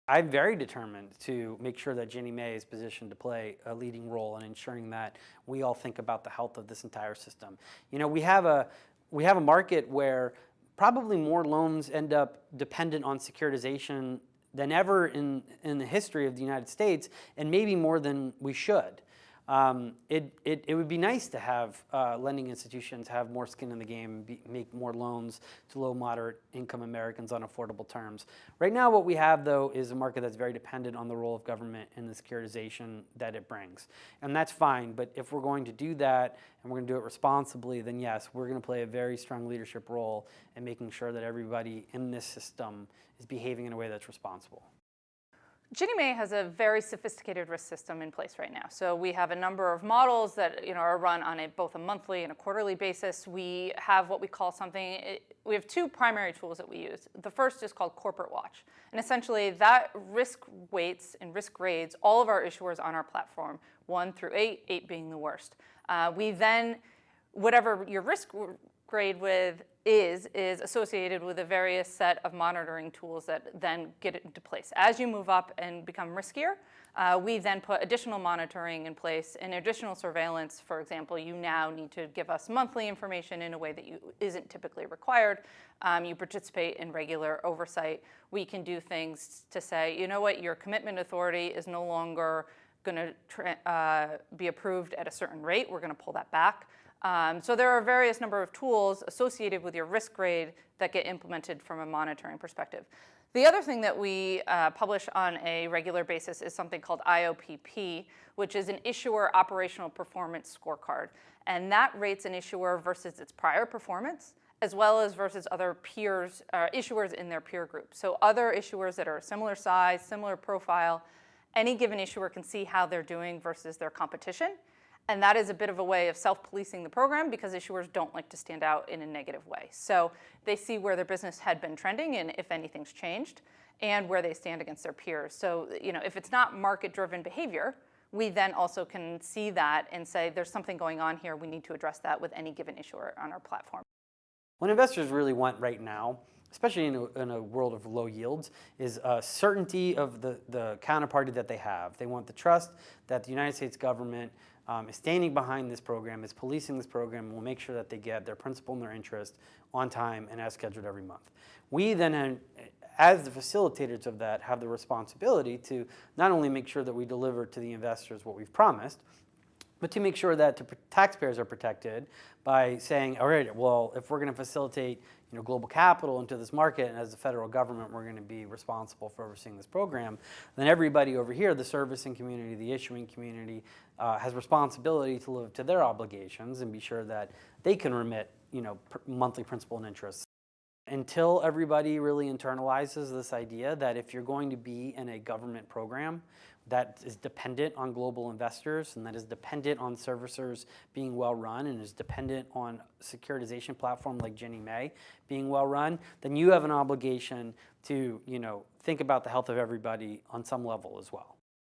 I'm very determined to make sure that Ginnie Mae is positioned to play a leading role in ensuring that we all think about the health of this entire system. You know, we have a market where probably more loans end up dependent on securitization than ever in the history of the United States, and maybe more than we should. It would be nice to have lending institutions have more skin in the game, make more loans to low, moderate income Americans on affordable terms. Right now what we have, though, is a market that's very dependent on the role of government and the securitization that it brings. And that's fine, but if we're going to do that and we're going to do it responsibly, then yes, we're going to play a very strong leadership role in making sure that everybody in this system is behaving in a way that's responsible. Ginnie Mae has a very sophisticated risk system in place right now. So we have a number of models that are run on both a monthly and a quarterly basis. We have what we call we have two primary tools that we use. The first is called Corporate Watch. And essentially that risk weights and risk grades all of our issuers on our platform, 1 through 8, 8 being the worst. We then, whatever your risk grade with is associated with a various set of monitoring tools that then get it into place. As you move up and become riskier, we then put additional monitoring in place and additional surveillance. For example, you now need to give us monthly information in a way that isn't typically required. You participate in regular oversight. We can do things to say, you know what, your commitment authority is no longer going to be approved at a certain rate. We're going to pull that back. So there are various number of tools associated with your risk grade that get implemented from a monitoring perspective. The other thing that we publish on a regular basis is something called IOPP, which is an issuer operational performance scorecard. And that rates an issuer versus its prior performance, as well as versus other peers, issuers in their peer group. So other issuers that are similar size, similar profile, any given issuer can see how they're doing versus their competition. And that is a bit of a way of self-policing the program because issuers don't like to stand out in a negative way. So they see where their business had been trending and if anything's changed and where they stand against their peers. So if it's not market-driven behavior, we then also can see that and say there's something going on here. We need to address that with any given issuer on our platform. What investors really want right now, especially in a world of low yields, is certainty of the counterparty that they have. They want the trust that the United States government is standing behind this program, is policing this program, and will make sure that they get their principal and their interest on time and as scheduled every month. We then, as the facilitators of that, have the responsibility to not only make sure that we deliver to the investors what we've promised, but to make sure that taxpayers are protected by saying, all right, well, if we're going to facilitate global capital into this market, and as the federal government, we're going to be responsible for overseeing this program, then everybody over here, the servicing community, the issuing community, has responsibility to live up to their obligations and be sure that they can remit monthly principal and interest. Until everybody really internalizes this idea that if you're going to be in a government program that is dependent on global investors and that is dependent on servicers being well run and is dependent on a securitization platform like Ginnie Mae being well run, then you have an obligation to think about the health of everybody on some level as well.